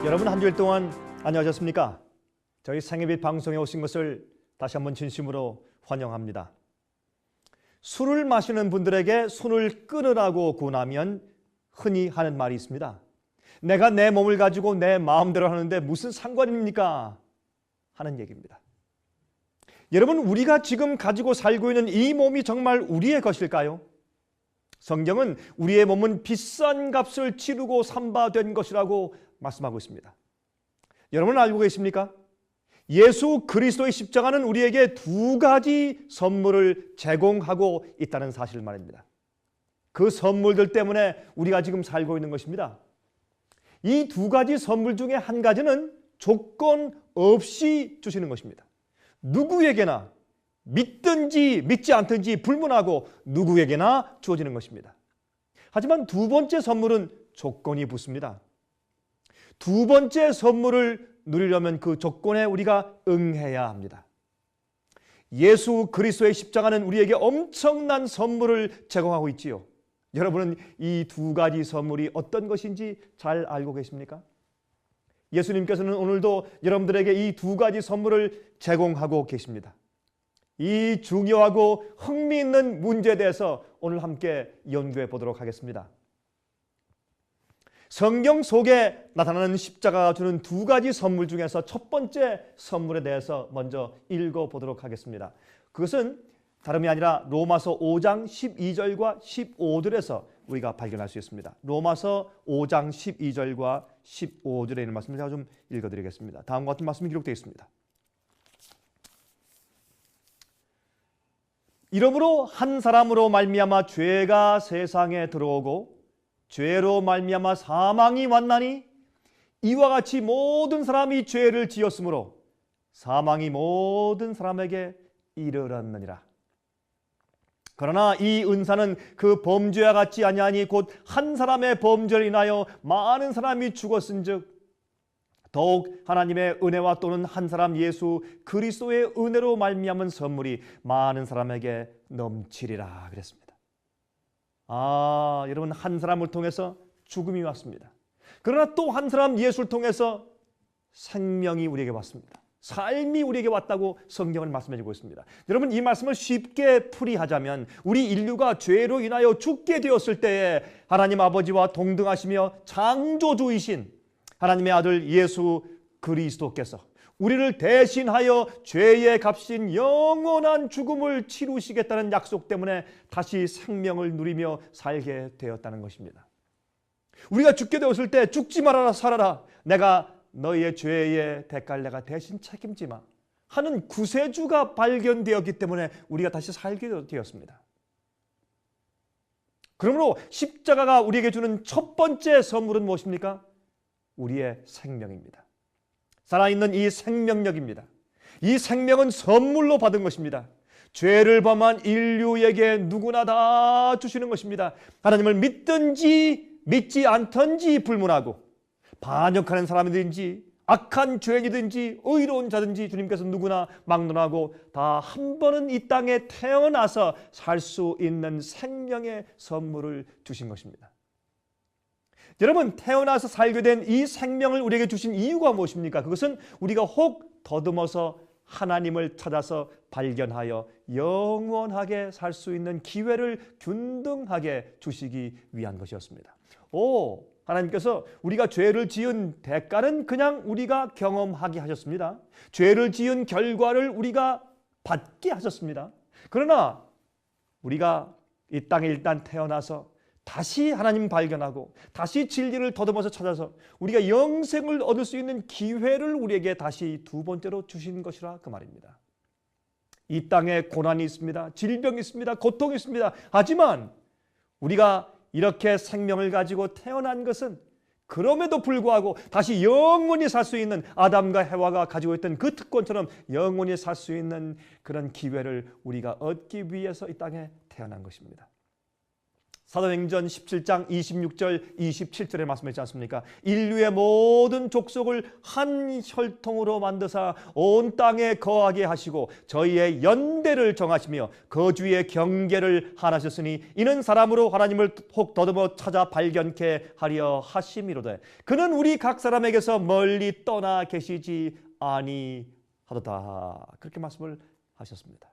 여러분 한 주일 동안 안녕하셨습니까? 저희 생애빛 방송에 오신 것을 다시 한번 진심으로 환영합니다. 술을 마시는 분들에게 손을 끊으라고 권하면 흔히 하는 말이 있습니다. 내가 내 몸을 가지고 내 마음대로 하는데 무슨 상관입니까? 하는 얘기입니다. 여러분, 우리가 지금 가지고 살고 있는 이 몸이 정말 우리의 것일까요? 성경은 우리의 몸은 비싼 값을 치르고 산바된 것이라고 말씀하고 있습니다. 여러분 알고 계십니까? 예수 그리스도의 십자가는 우리에게 두 가지 선물을 제공하고 있다는 사실을 말입니다. 그 선물들 때문에 우리가 지금 살고 있는 것입니다. 이 두 가지 선물 중에 한 가지는 조건 없이 주시는 것입니다. 누구에게나 믿든지 믿지 않든지 불문하고 누구에게나 주어지는 것입니다. 하지만 두 번째 선물은 조건이 붙습니다. 두 번째 선물을 누리려면 그 조건에 우리가 응해야 합니다. 예수 그리스도의 십자가는 우리에게 엄청난 선물을 제공하고 있지요. 여러분은 이 두 가지 선물이 어떤 것인지 잘 알고 계십니까? 예수님께서는 오늘도 여러분들에게 이 두 가지 선물을 제공하고 계십니다. 이 중요하고 흥미있는 문제에 대해서 오늘 함께 연구해 보도록 하겠습니다. 성경 속에 나타나는 십자가가 주는 두 가지 선물 중에서 첫 번째 선물에 대해서 먼저 읽어보도록 하겠습니다. 그것은 다름이 아니라 로마서 5장 12절과 15절에서 우리가 발견할 수 있습니다. 로마서 5장 12절과 15절에 있는 말씀을 제가 좀 읽어드리겠습니다. 다음과 같은 말씀이 기록되어 있습니다. 이러므로 한 사람으로 말미암아 죄가 세상에 들어오고 죄로 말미암아 사망이 왔나니 이와 같이 모든 사람이 죄를 지었으므로 사망이 모든 사람에게 이르렀느니라. 그러나 이 은사는 그 범죄와 같지 아니하니 곧 한 사람의 범죄를 인하여 많은 사람이 죽었은즉 더욱 하나님의 은혜와 또는 한 사람 예수 그리스도의 은혜로 말미암은 선물이 많은 사람에게 넘치리라 그랬습니다. 여러분, 한 사람을 통해서 죽음이 왔습니다. 그러나 또 한 사람 예수를 통해서 생명이 우리에게 왔습니다. 삶이 우리에게 왔다고 성경은 말씀해 주고 있습니다. 여러분, 이 말씀을 쉽게 풀이하자면 우리 인류가 죄로 인하여 죽게 되었을 때에 하나님 아버지와 동등하시며 창조주이신 하나님의 아들 예수 그리스도께서 우리를 대신하여 죄의 값인 영원한 죽음을 치루시겠다는 약속 때문에 다시 생명을 누리며 살게 되었다는 것입니다. 우리가 죽게 되었을 때 죽지 말아라 살아라, 내가 너희의 죄의 대가를 내가 대신 책임지마 하는 구세주가 발견되었기 때문에 우리가 다시 살게 되었습니다. 그러므로 십자가가 우리에게 주는 첫 번째 선물은 무엇입니까? 우리의 생명입니다. 살아있는 이 생명력입니다. 이 생명은 선물로 받은 것입니다. 죄를 범한 인류에게 누구나 다 주시는 것입니다. 하나님을 믿든지 믿지 않든지 불문하고 반역하는 사람이든지 악한 죄인이든지 의로운 자든지 주님께서 누구나 막론하고 다 한 번은 이 땅에 태어나서 살 수 있는 생명의 선물을 주신 것입니다. 여러분, 태어나서 살게 된 이 생명을 우리에게 주신 이유가 무엇입니까? 그것은 우리가 혹 더듬어서 하나님을 찾아서 발견하여 영원하게 살 수 있는 기회를 균등하게 주시기 위한 것이었습니다. 하나님께서 우리가 죄를 지은 대가는 그냥 우리가 경험하게 하셨습니다. 죄를 지은 결과를 우리가 받게 하셨습니다. 그러나 우리가 이 땅에 일단 태어나서 다시 하나님 발견하고 다시 진리를 더듬어서 찾아서 우리가 영생을 얻을 수 있는 기회를 우리에게 다시 두 번째로 주신 것이라 그 말입니다. 이 땅에 고난이 있습니다. 질병이 있습니다. 고통이 있습니다. 하지만 우리가 이렇게 생명을 가지고 태어난 것은 그럼에도 불구하고 다시 영원히 살 수 있는 아담과 해와가 가지고 있던 그 특권처럼 영원히 살 수 있는 그런 기회를 우리가 얻기 위해서 이 땅에 태어난 것입니다. 사도행전 17장 26절 27절에 말씀하지 않습니까? 인류의 모든 족속을 한 혈통으로 만드사 온 땅에 거하게 하시고 저희의 연대를 정하시며 거주의 경계를 하나셨으니 이는 사람으로 하나님을 혹 더듬어 찾아 발견케 하려 하심이로되 그는 우리 각 사람에게서 멀리 떠나 계시지 아니하도다. 그렇게 말씀을 하셨습니다.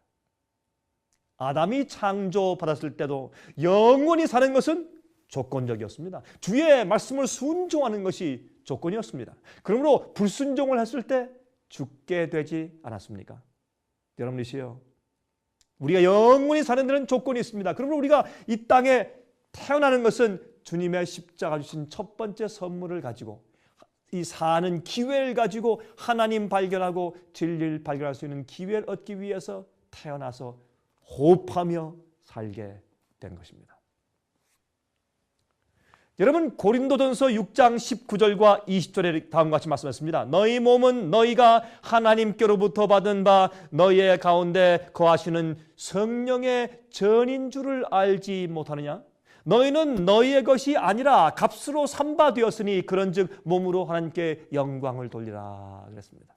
아담이 창조받았을 때도 영원히 사는 것은 조건적이었습니다. 주의 말씀을 순종하는 것이 조건이었습니다. 그러므로 불순종을 했을 때 죽게 되지 않았습니까? 여러분이시여, 우리가 영원히 사는 데는 조건이 있습니다. 그러므로 우리가 이 땅에 태어나는 것은 주님의 십자가 주신 첫 번째 선물을 가지고 이 사는 기회를 가지고 하나님 발견하고 진리를 발견할 수 있는 기회를 얻기 위해서 태어나서 호흡하며 살게 된 것입니다. 여러분, 고린도전서 6장 19절과 20절에 다음과 같이 말씀했습니다. 너희 몸은 너희가 하나님께로부터 받은 바 너희의 가운데 거하시는 성령의 전인 줄을 알지 못하느냐? 너희는 너희의 것이 아니라 값으로 산 바 되었으니 그런즉 몸으로 하나님께 영광을 돌리라 그랬습니다.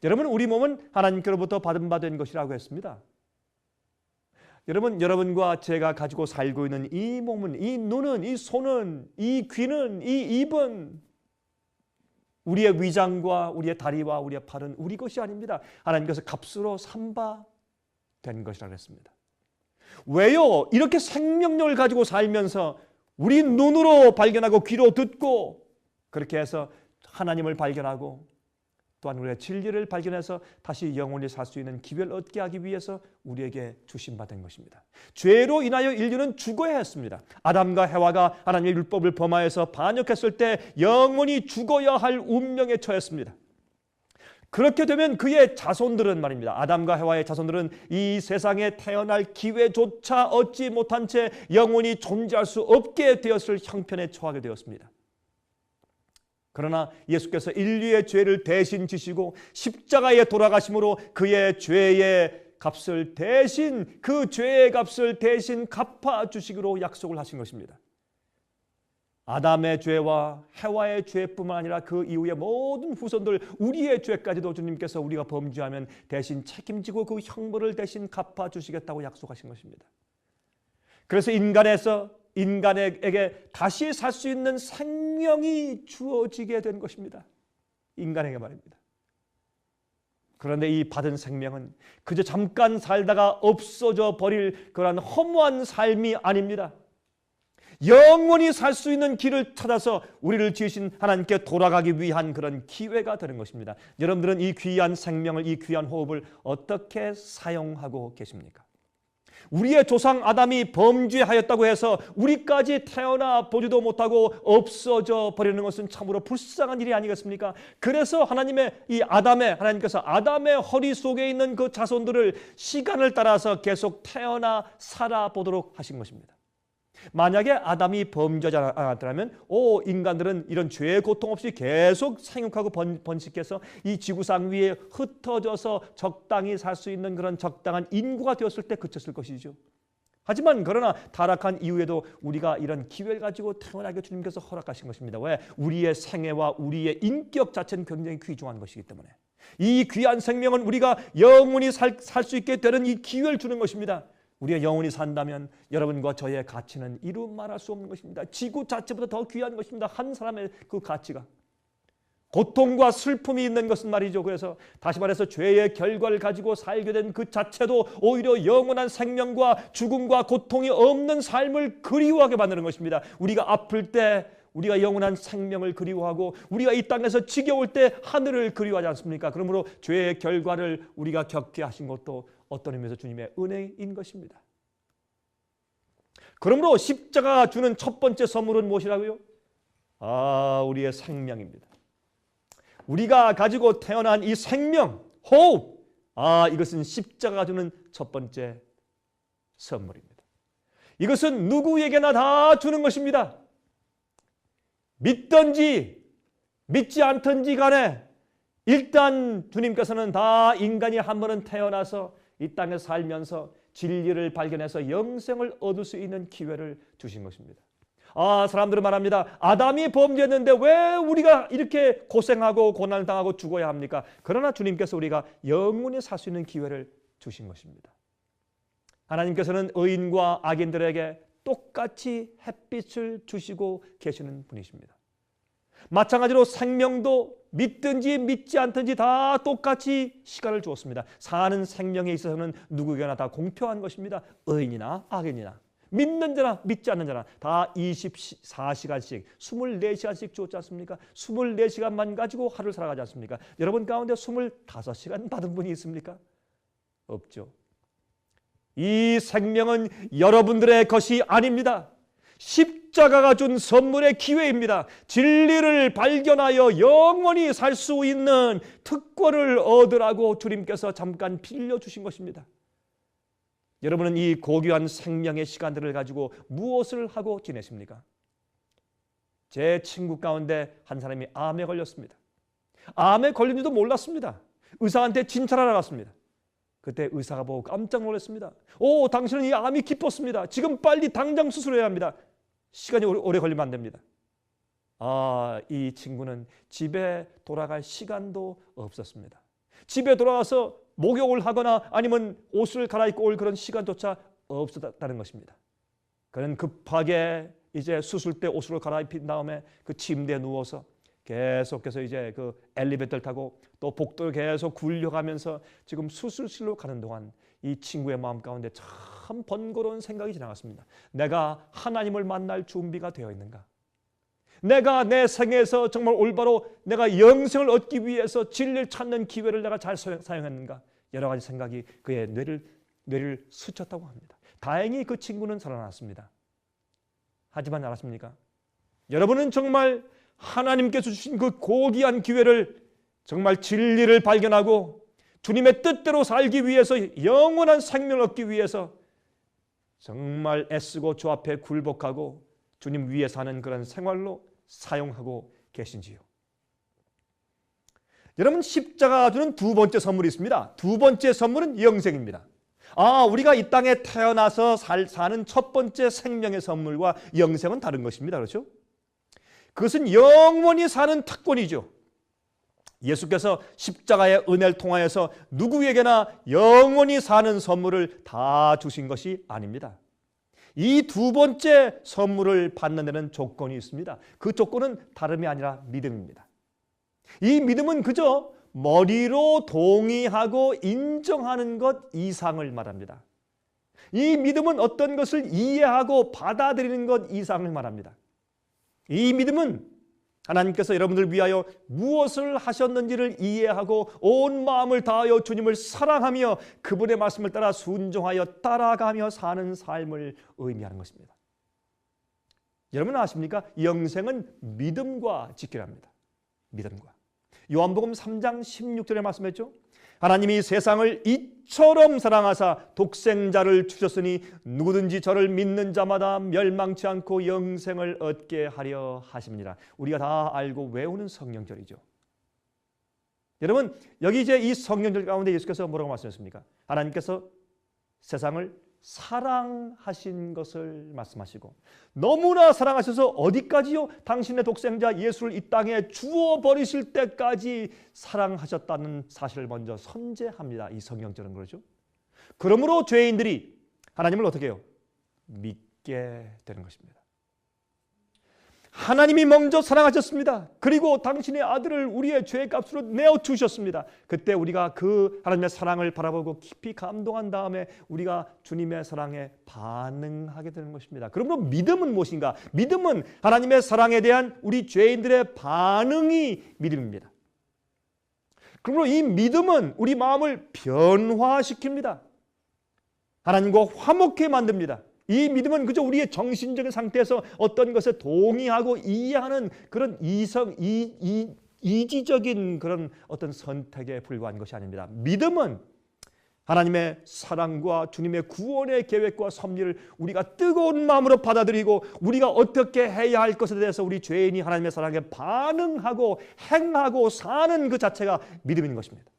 여러분, 우리 몸은 하나님께로부터 받은 바 된 것이라고 했습니다. 여러분, 여러분과 제가 가지고 살고 있는 이 몸은, 이 눈은, 이 손은, 이 귀는, 이 입은, 우리의 위장과 우리의 다리와 우리의 팔은 우리 것이 아닙니다. 하나님께서 값으로 산 바 된 것이라고 했습니다. 왜요? 이렇게 생명력을 가지고 살면서 우리 눈으로 발견하고 귀로 듣고 그렇게 해서 하나님을 발견하고 또한 우리의 진리를 발견해서 다시 영원히 살 수 있는 기회를 얻게 하기 위해서 우리에게 주심받은 것입니다. 죄로 인하여 인류는 죽어야 했습니다. 아담과 해와가 하나님의 율법을 범하여서 반역했을 때 영원히 죽어야 할 운명에 처했습니다. 그렇게 되면 그의 자손들은 말입니다. 아담과 해와의 자손들은 이 세상에 태어날 기회조차 얻지 못한 채 영원히 존재할 수 없게 되었을 형편에 처하게 되었습니다. 그러나 예수께서 인류의 죄를 대신 지시고 십자가에 돌아가심으로 그의 죄의 값을 대신, 그 죄의 값을 대신 갚아주시기로 약속을 하신 것입니다. 아담의 죄와 해와의 죄뿐만 아니라 그 이후의 모든 후손들, 우리의 죄까지도 주님께서 우리가 범죄하면 대신 책임지고 그 형벌을 대신 갚아주시겠다고 약속하신 것입니다. 그래서 인간에게 다시 살 수 있는 생명이 주어지게 된 것입니다. 인간에게 말입니다. 그런데 이 받은 생명은 그저 잠깐 살다가 없어져 버릴 그런 허무한 삶이 아닙니다. 영원히 살 수 있는 길을 찾아서 우리를 지으신 하나님께 돌아가기 위한 그런 기회가 되는 것입니다. 여러분들은 이 귀한 생명을, 이 귀한 호흡을 어떻게 사용하고 계십니까? 우리의 조상 아담이 범죄하였다고 해서 우리까지 태어나 보지도 못하고 없어져 버리는 것은 참으로 불쌍한 일이 아니겠습니까? 그래서 하나님께서 아담의 허리 속에 있는 그 자손들을 시간을 따라서 계속 태어나 살아보도록 하신 것입니다. 만약에 아담이 범죄하지 않았더라면 인간들은 이런 죄의 고통 없이 계속 생육하고 번식해서 이 지구상 위에 흩어져서 적당히 살 수 있는 그런 적당한 인구가 되었을 때 그쳤을 것이죠. 하지만 그러나 타락한 이후에도 우리가 이런 기회를 가지고 태어나게 주님께서 허락하신 것입니다. 왜? 우리의 생애와 우리의 인격 자체는 굉장히 귀중한 것이기 때문에 이 귀한 생명은 우리가 영원히 살 수 있게 되는 이 기회를 주는 것입니다. 우리가 영원히 산다면 여러분과 저의 가치는 이루 말할 수 없는 것입니다. 지구 자체보다 더 귀한 것입니다. 한 사람의 그 가치가. 고통과 슬픔이 있는 것은 말이죠. 그래서 다시 말해서 죄의 결과를 가지고 살게 된 그 자체도 오히려 영원한 생명과 죽음과 고통이 없는 삶을 그리워하게 만드는 것입니다. 우리가 아플 때 우리가 영원한 생명을 그리워하고 우리가 이 땅에서 지겨울 때 하늘을 그리워하지 않습니까? 그러므로 죄의 결과를 우리가 겪게 하신 것도 어떤 의미에서 주님의 은혜인 것입니다. 그러므로 십자가가 주는 첫 번째 선물은 무엇이라고요? 우리의 생명입니다. 우리가 가지고 태어난 이 생명, 호흡, 이것은 십자가가 주는 첫 번째 선물입니다. 이것은 누구에게나 다 주는 것입니다. 믿든지 믿지 않든지 간에 일단 주님께서는 다 인간이 한 번은 태어나서 이 땅에 살면서 진리를 발견해서 영생을 얻을 수 있는 기회를 주신 것입니다. 사람들은 말합니다. 아담이 범죄했는데 왜 우리가 이렇게 고생하고 고난을 당하고 죽어야 합니까? 그러나 주님께서 우리가 영원히 살 수 있는 기회를 주신 것입니다. 하나님께서는 의인과 악인들에게 똑같이 햇빛을 주시고 계시는 분이십니다. 마찬가지로 생명도 믿든지 믿지 않든지 다 똑같이 시간을 주었습니다. 사는 생명에 있어서는 누구에게나 다 공평한 것입니다. 의인이나 악인이나 믿는 자나 믿지 않는 자나 다 24시간씩 24시간씩 주었지 않습니까? 24시간만 가지고 하루를 살아가지 않습니까? 여러분 가운데 25시간 받은 분이 있습니까? 없죠. 이 생명은 여러분들의 것이 아닙니다. 십자가가 준 선물의 기회입니다. 진리를 발견하여 영원히 살 수 있는 특권을 얻으라고 주님께서 잠깐 빌려주신 것입니다. 여러분은 이 고귀한 생명의 시간들을 가지고 무엇을 하고 지내십니까? 제 친구 가운데 한 사람이 암에 걸렸습니다. 암에 걸린 줄도 몰랐습니다. 의사한테 진찰하러 갔습니다. 그때 의사가 보고 깜짝 놀랐습니다. 당신은 이 암이 깊었습니다. 지금 빨리 당장 수술해야 합니다. 시간이 오래 걸리면 안 됩니다. 이 친구는 집에 돌아갈 시간도 없었습니다. 집에 돌아가서 목욕을 하거나 아니면 옷을 갈아입고 올 그런 시간조차 없었다는 것입니다. 그는 급하게 이제 수술 때 옷을 갈아입힌 다음에 그 침대에 누워서 계속해서 이제 그 엘리베이터를 타고 또 복도를 계속 굴려가면서 지금 수술실로 가는 동안 이 친구의 마음 가운데 참 번거로운 생각이 지나갔습니다. 내가 하나님을 만날 준비가 되어 있는가? 내가 내 생에서 정말 올바로 내가 영생을 얻기 위해서 진리를 찾는 기회를 내가 잘 사용했는가? 여러 가지 생각이 그의 뇌를 스쳤다고 합니다. 다행히 그 친구는 살아났습니다. 하지만 알았습니까? 여러분은 정말 하나님께서 주신 그 고귀한 기회를 정말 진리를 발견하고 주님의 뜻대로 살기 위해서 영원한 생명을 얻기 위해서 정말 애쓰고 주 앞에 굴복하고 주님 위에 사는 그런 생활로 사용하고 계신지요? 여러분, 십자가가 주는 두 번째 선물이 있습니다. 두 번째 선물은 영생입니다. 우리가 이 땅에 태어나서 사는 첫 번째 생명의 선물과 영생은 다른 것입니다. 그렇죠? 그것은 영원히 사는 특권이죠. 예수께서 십자가의 은혜를 통하여서 누구에게나 영원히 사는 선물을 다 주신 것이 아닙니다. 이 두 번째 선물을 받는 데는 조건이 있습니다. 그 조건은 다름이 아니라 믿음입니다. 이 믿음은 그저 머리로 동의하고 인정하는 것 이상을 말합니다. 이 믿음은 어떤 것을 이해하고 받아들이는 것 이상을 말합니다. 이 믿음은 하나님께서 여러분들 위하여 무엇을 하셨는지를 이해하고 온 마음을 다하여 주님을 사랑하며 그분의 말씀을 따라 순종하여 따라가며 사는 삶을 의미하는 것입니다. 여러분 아십니까? 영생은 믿음과 직결합니다. 믿음과. 요한복음 3장 16절에 말씀했죠. 하나님이 세상을 이처럼 사랑하사 독생자를 주셨으니 누구든지 저를 믿는 자마다 멸망치 않고 영생을 얻게 하려 하십니다. 우리가 다 알고 외우는 성령절이죠. 여러분, 여기 이제 이 성령절 가운데 예수께서 뭐라고 말씀하셨습니까? 하나님께서 세상을 사랑하신 것을 말씀하시고 너무나 사랑하셔서 어디까지요? 당신의 독생자 예수를 이 땅에 주어버리실 때까지 사랑하셨다는 사실을 먼저 선제합니다. 이 성경절은 그러죠. 그러므로 죄인들이 하나님을 어떻게 해요? 믿게 되는 것입니다. 하나님이 먼저 사랑하셨습니다. 그리고 당신의 아들을 우리의 죄값으로 내어주셨습니다. 그때 우리가 그 하나님의 사랑을 바라보고 깊이 감동한 다음에 우리가 주님의 사랑에 반응하게 되는 것입니다. 그러므로 믿음은 무엇인가? 믿음은 하나님의 사랑에 대한 우리 죄인들의 반응이 믿음입니다. 그러므로 이 믿음은 우리 마음을 변화시킵니다. 하나님과 화목해 만듭니다. 이 믿음은 그저 우리의 정신적인 상태에서 어떤 것에 동의하고 이해하는 그런 이지적인 그런 어떤 선택에 불과한 것이 아닙니다. 믿음은 하나님의 사랑과 주님의 구원의 계획과 섭리를 우리가 뜨거운 마음으로 받아들이고 우리가 어떻게 해야 할 것에 대해서 우리 죄인이 하나님의 사랑에 반응하고 행하고 사는 그 자체가 믿음인 것입니다.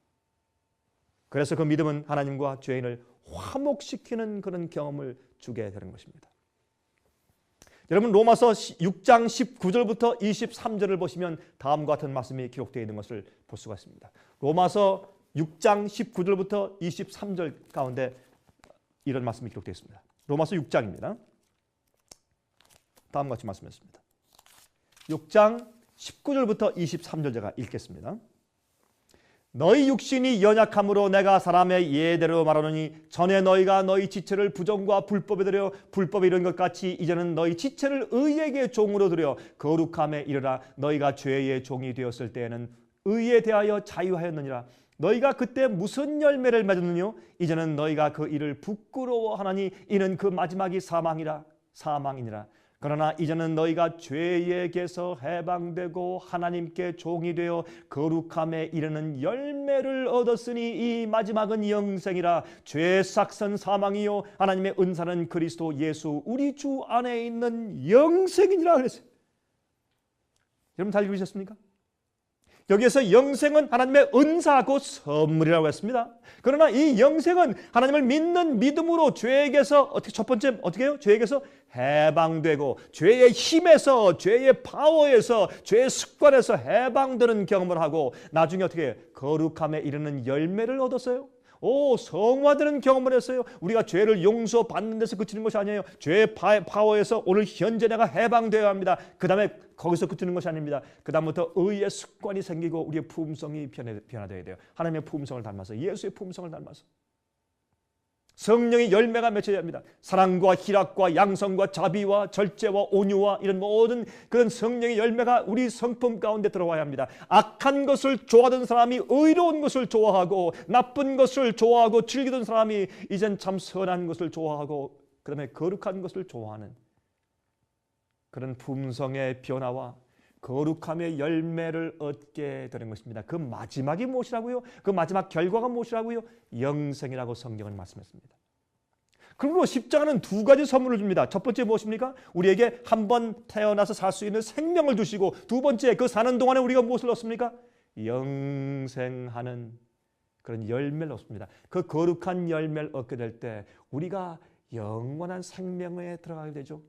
그래서 그 믿음은 하나님과 죄인을 화목시키는 그런 경험을 주게 되는 것입니다. 여러분, 로마서 6장 19절부터 23절을 보시면 다음과 같은 말씀이 기록되어 있는 것을 볼 수가 있습니다. 로마서 6장 19절부터 23절 가운데 이런 말씀이 기록되어 있습니다. 로마서 6장입니다. 다음과 같이 말씀했습니다. 6장 19절부터 23절 제가 읽겠습니다. 너희 육신이 연약함으로 내가 사람의 예대로 말하노니 전에 너희가 너희 지체를 부정과 불법에 들여 불법에 이른 것 같이 이제는 너희 지체를 의에게 종으로 들여 거룩함에 이르라. 너희가 죄의 종이 되었을 때에는 의에 대하여 자유하였느니라. 너희가 그때 무슨 열매를 맺었느뇨? 이제는 너희가 그 일을 부끄러워하나니 이는 그 마지막이 사망이니라. 그러나 이제는 너희가 죄에게서 해방되고 하나님께 종이 되어 거룩함에 이르는 열매를 얻었으니 이 마지막은 영생이라. 죄의 삭선 사망이요 하나님의 은사는 그리스도 예수 우리 주 안에 있는 영생이니라 그랬어요. 여러분 잘 읽으셨습니까? 여기에서 영생은 하나님의 은사고 선물이라고 했습니다. 그러나 이 영생은 하나님을 믿는 믿음으로 죄에게서 첫 번째 어떻게 해요? 죄에게서 해방되고 죄의 힘에서 죄의 파워에서 죄의 습관에서 해방되는 경험을 하고 나중에 어떻게 해요? 거룩함에 이르는 열매를 얻었어요. 성화되는 경험을 했어요. 우리가 죄를 용서받는 데서 그치는 것이 아니에요. 죄의 파워에서 오늘 현재 내가 해방되어야 합니다. 그 다음에 거기서 그치는 것이 아닙니다. 그 다음부터 의의 습관이 생기고 우리의 품성이 변화되어야 돼요. 하나님의 품성을 닮아서, 예수의 품성을 닮아서 성령의 열매가 맺혀야 합니다. 사랑과 희락과 양성과 자비와 절제와 온유와 이런 모든 그런 성령의 열매가 우리 성품 가운데 들어와야 합니다. 악한 것을 좋아하던 사람이 의로운 것을 좋아하고 나쁜 것을 좋아하고 즐기던 사람이 이젠 참 선한 것을 좋아하고 그 다음에 거룩한 것을 좋아하는 그런 품성의 변화와 거룩함의 열매를 얻게 되는 것입니다. 그 마지막이 무엇이라고요? 그 마지막 결과가 무엇이라고요? 영생이라고 성경은 말씀했습니다. 그러므로 십자가는 두 가지 선물을 줍니다. 첫 번째 무엇입니까? 우리에게 한 번 태어나서 살 수 있는 생명을 주시고, 두 번째 그 사는 동안에 우리가 무엇을 얻습니까? 영생하는 그런 열매를 얻습니다. 그 거룩한 열매를 얻게 될 때 우리가 영원한 생명에 들어가게 되죠.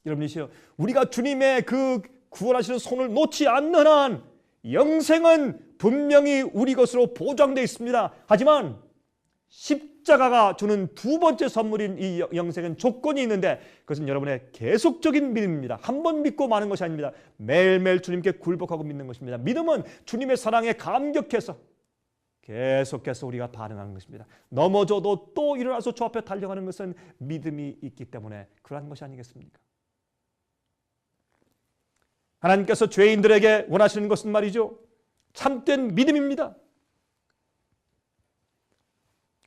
여러분이시여, 우리가 주님의 그 구원하시는 손을 놓지 않는 한 영생은 분명히 우리 것으로 보장되어 있습니다. 하지만 십자가가 주는 두 번째 선물인 이 영생은 조건이 있는데, 그것은 여러분의 계속적인 믿음입니다. 한 번 믿고 마는 것이 아닙니다. 매일매일 주님께 굴복하고 믿는 것입니다. 믿음은 주님의 사랑에 감격해서 계속해서 우리가 반응하는 것입니다. 넘어져도 또 일어나서 주 앞에 달려가는 것은 믿음이 있기 때문에 그러한 것이 아니겠습니까? 하나님께서 죄인들에게 원하시는 것은 말이죠, 참된 믿음입니다.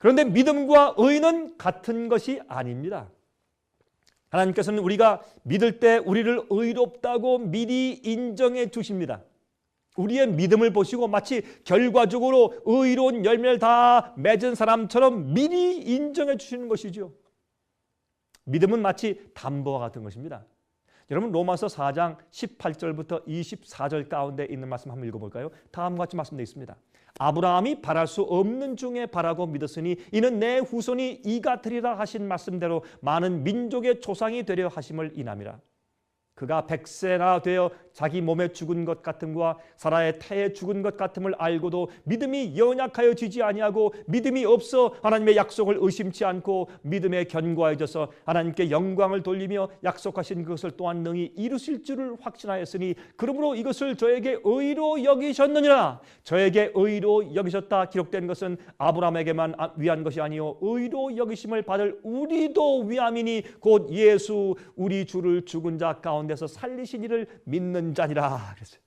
그런데 믿음과 의는 같은 것이 아닙니다. 하나님께서는 우리가 믿을 때 우리를 의롭다고 미리 인정해 주십니다. 우리의 믿음을 보시고 마치 결과적으로 의로운 열매를 다 맺은 사람처럼 미리 인정해 주시는 것이죠. 믿음은 마치 담보와 같은 것입니다. 여러분, 로마서 4장 18절부터 24절 가운데 있는 말씀 한번 읽어볼까요? 다음과 같이 말씀되어 있습니다. 아브라함이 바랄 수 없는 중에 바라고 믿었으니 이는 내 후손이 이가 되리라 하신 말씀대로 많은 민족의 조상이 되려 하심을 인함이라. 그가 100세나 되어 자기 몸에 죽은 것 같음과 사라의 태에 죽은 것 같음을 알고도 믿음이 연약하여 지지 아니하고 믿음이 없어 하나님의 약속을 의심치 않고 믿음에 견고해져서 하나님께 영광을 돌리며 약속하신 그것을 또한 능히 이루실 줄을 확신하였으니 그러므로 이것을 저에게 의로 여기셨느니라. 저에게 의로 여기셨다 기록된 것은 아브라함에게만 위한 것이 아니요 의로 여기심을 받을 우리도 위함이니 곧 예수 우리 주를 죽은 자 가운데서 살리신 이를 믿는 자니라 그랬어요.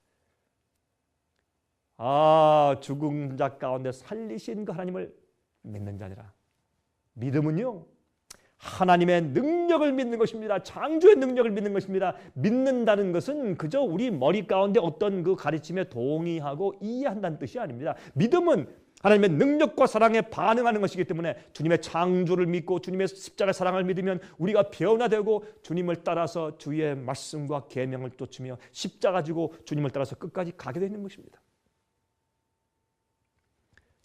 죽은 자 가운데 살리신 그 하나님을 믿는 자니라. 믿음은요, 하나님의 능력을 믿는 것입니다. 창조의 능력을 믿는 것입니다. 믿는다는 것은 그저 우리 머리 가운데 어떤 그 가르침에 동의하고 이해한다는 뜻이 아닙니다. 믿음은 하나님의 능력과 사랑에 반응하는 것이기 때문에 주님의 창조를 믿고 주님의 십자가의 사랑을 믿으면 우리가 변화되고 주님을 따라서 주의 말씀과 계명을 쫓으며 십자가 지고 주님을 따라서 끝까지 가게 되는 것입니다.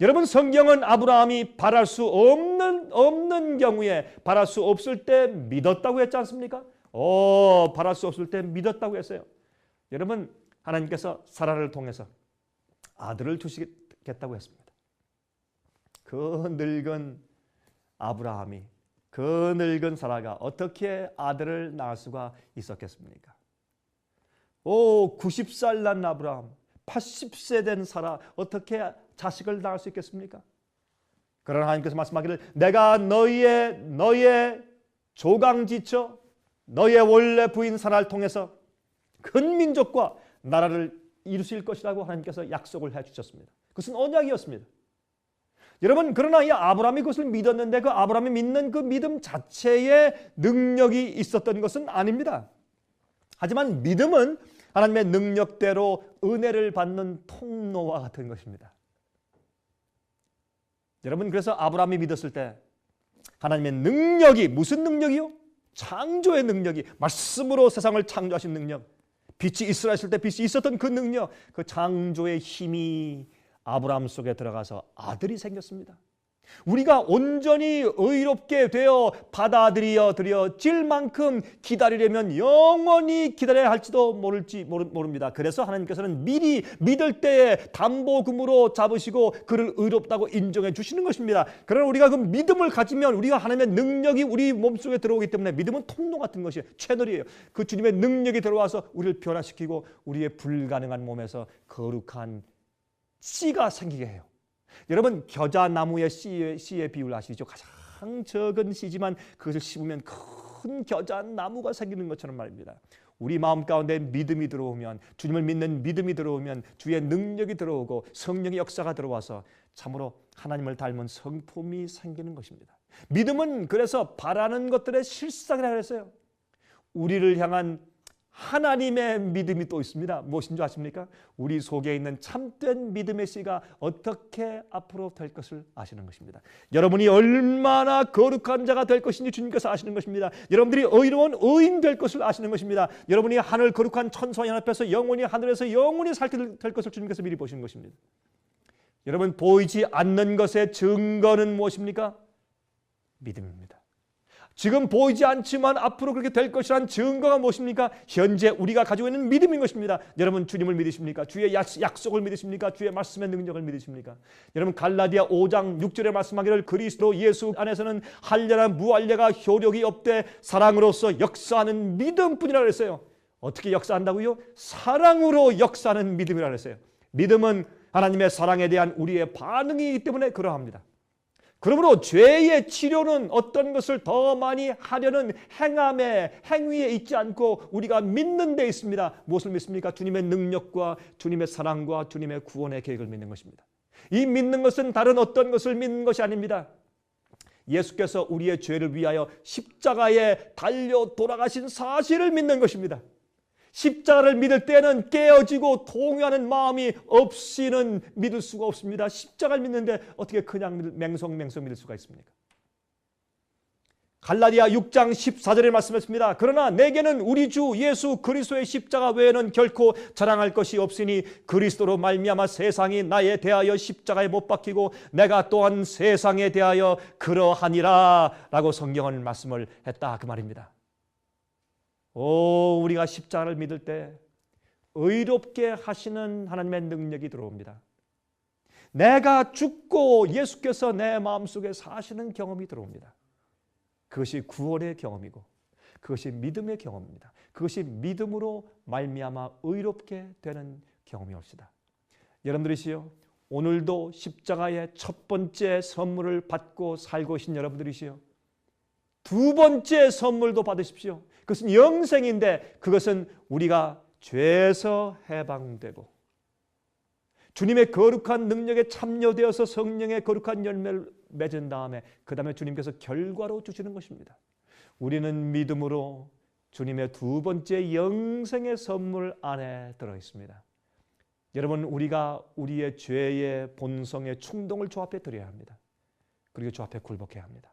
여러분, 성경은 아브라함이 바랄 수 없는 경우에 바랄 수 없을 때 믿었다고 했지 않습니까? 바랄 수 없을 때 믿었다고 했어요. 여러분, 하나님께서 사라를 통해서 아들을 주시겠다고 했습니다. 그 늙은 아브라함이, 그 늙은 사라가 어떻게 아들을 낳을 수가 있었겠습니까? 90살 난 아브라함, 80세 된 사라, 어떻게 자식을 낳을 수 있겠습니까? 그러나 하나님께서 말씀하기를 내가 너의 조강지처 너의 원래 부인 사라를 통해서 큰 민족과 나라를 이루실 것이라고 하나님께서 약속을 해주셨습니다. 그것은 언약이었습니다. 여러분, 그러나 이 아브라함이 그것을 믿었는데 그 아브라함이 믿는 그 믿음 자체에 능력이 있었던 것은 아닙니다. 하지만 믿음은 하나님의 능력대로 은혜를 받는 통로와 같은 것입니다. 여러분, 그래서 아브라함이 믿었을 때 하나님의 능력이, 무슨 능력이요? 창조의 능력이, 말씀으로 세상을 창조하신 능력, 빛이 있으라 했을 때 빛이 있었던 그 능력, 그 창조의 힘이 아브라함 속에 들어가서 아들이 생겼습니다. 우리가 온전히 의롭게 되어 받아들여질 만큼 기다리려면 영원히 기다려야 할지도 모릅니다. 그래서 하나님께서는 미리 믿을 때에 담보금으로 잡으시고 그를 의롭다고 인정해 주시는 것입니다. 그러나 우리가 그 믿음을 가지면 우리가 하나님의 능력이 우리 몸속에 들어오기 때문에 믿음은 통로 같은 것이에요. 채널이에요. 그 주님의 능력이 들어와서 우리를 변화시키고 우리의 불가능한 몸에서 거룩한 씨가 생기게 해요. 여러분, 겨자나무의 씨의 비율 아시죠? 가장 적은 씨지만 그것을 씹으면 큰 겨자나무가 생기는 것처럼 말입니다. 우리 마음 가운데 믿음이 들어오면, 주님을 믿는 믿음이 들어오면 주의 능력이 들어오고 성령의 역사가 들어와서 참으로 하나님을 닮은 성품이 생기는 것입니다. 믿음은 그래서 바라는 것들의 실상이라고 했어요. 우리를 향한 하나님의 믿음이 또 있습니다. 무엇인 줄 아십니까? 우리 속에 있는 참된 믿음의 씨가 어떻게 앞으로 될 것을 아시는 것입니다. 여러분이 얼마나 거룩한 자가 될 것인지 주님께서 아시는 것입니다. 여러분들이 의로운 의인 될 것을 아시는 것입니다. 여러분이 하늘 거룩한 천사와 연합해서 영원히 하늘에서 영원히 살게 될 것을 주님께서 미리 보시는 것입니다. 여러분, 보이지 않는 것의 증거는 무엇입니까? 믿음입니다. 지금 보이지 않지만 앞으로 그렇게 될 것이란 증거가 무엇입니까? 현재 우리가 가지고 있는 믿음인 것입니다. 여러분, 주님을 믿으십니까? 주의 약속을 믿으십니까? 주의 말씀의 능력을 믿으십니까? 여러분, 갈라디아 5장 6절에 말씀하기를 그리스도 예수 안에서는 한련나 무한례가 효력이 없되 사랑으로서 역사하는 믿음뿐이라 그랬어요. 어떻게 역사한다고요? 사랑으로 역사하는 믿음이라 그랬어요. 믿음은 하나님의 사랑에 대한 우리의 반응이기 때문에 그러합니다. 그러므로 죄의 치료는 어떤 것을 더 많이 하려는 행위에 있지 않고 우리가 믿는 데 있습니다. 무엇을 믿습니까? 주님의 능력과 주님의 사랑과 주님의 구원의 계획을 믿는 것입니다. 이 믿는 것은 다른 어떤 것을 믿는 것이 아닙니다. 예수께서 우리의 죄를 위하여 십자가에 달려 돌아가신 사실을 믿는 것입니다. 십자가를 믿을 때는 깨어지고 동요하는 마음이 없이는 믿을 수가 없습니다. 십자가를 믿는데 어떻게 그냥 맹성 믿을 수가 있습니까? 갈라디아 6장 14절에 말씀했습니다. 그러나 내게는 우리 주 예수 그리스도의 십자가 외에는 결코 자랑할 것이 없으니 그리스도로 말미암아 세상이 나에 대하여 십자가에 못 박히고 내가 또한 세상에 대하여 그러하니라 라고 성경은 말씀을 했다, 그 말입니다. 우리가 십자가를 믿을 때 의롭게 하시는 하나님의 능력이 들어옵니다. 내가 죽고 예수께서 내 마음속에 사시는 경험이 들어옵니다. 그것이 구원의 경험이고 그것이 믿음의 경험입니다. 그것이 믿음으로 말미암아 의롭게 되는 경험이 옵시다. 여러분들이시요, 오늘도 십자가의 첫 번째 선물을 받고 살고 계신 여러분들이시요, 두 번째 선물도 받으십시오. 그것은 영생인데 그것은 우리가 죄에서 해방되고 주님의 거룩한 능력에 참여되어서 성령의 거룩한 열매를 맺은 다음에 그 다음에 주님께서 결과로 주시는 것입니다. 우리는 믿음으로 주님의 두 번째 영생의 선물 안에 들어있습니다. 여러분, 우리가 우리의 죄의 본성의 충동을 주 앞에 드려야 합니다. 그리고 주 앞에 굴복해야 합니다.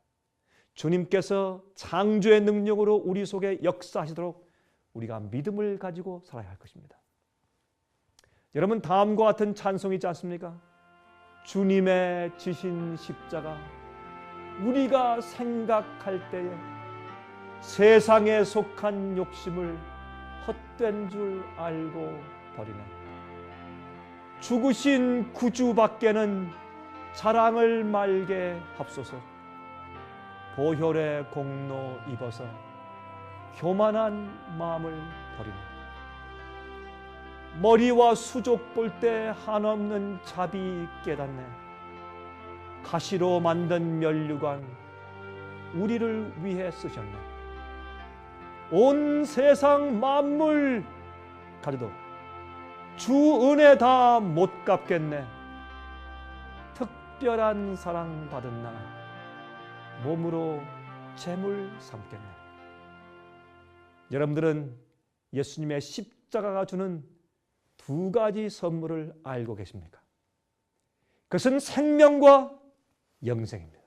주님께서 창조의 능력으로 우리 속에 역사하시도록 우리가 믿음을 가지고 살아야 할 것입니다. 여러분, 다음과 같은 찬송이 있지 않습니까? 주님의 지신 십자가, 우리가 생각할 때에 세상에 속한 욕심을 헛된 줄 알고 버리네. 죽으신 구주밖에는 자랑을 말게 합소서. 보혈의 공로 입어서 교만한 마음을 버리네. 머리와 수족 볼 때 한없는 자비 깨닫네. 가시로 만든 면류관 우리를 위해 쓰셨네. 온 세상 만물 가져도 주 은혜 다 못 갚겠네. 특별한 사랑 받은 나 몸으로 재물 삼겠네. 여러분들은 예수님의 십자가가 주는 두 가지 선물을 알고 계십니까? 그것은 생명과 영생입니다.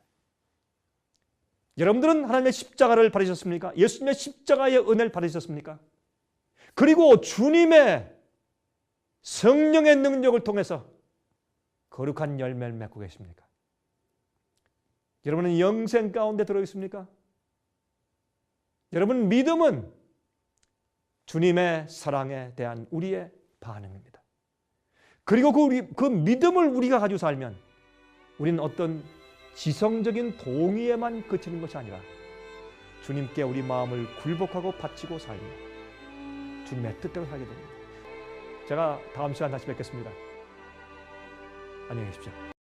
여러분들은 하나님의 십자가를 받으셨습니까? 예수님의 십자가의 은혜를 받으셨습니까? 그리고 주님의 성령의 능력을 통해서 거룩한 열매를 맺고 계십니까? 여러분은 영생 가운데 들어있습니까? 여러분 믿음은 주님의 사랑에 대한 우리의 반응입니다. 그리고 그 믿음을 우리가 가지고 살면 우리는 어떤 지성적인 동의에만 그치는 것이 아니라 주님께 우리 마음을 굴복하고 바치고 살며 주님의 뜻대로 살게 됩니다. 제가 다음 시간 다시 뵙겠습니다. 안녕히 계십시오.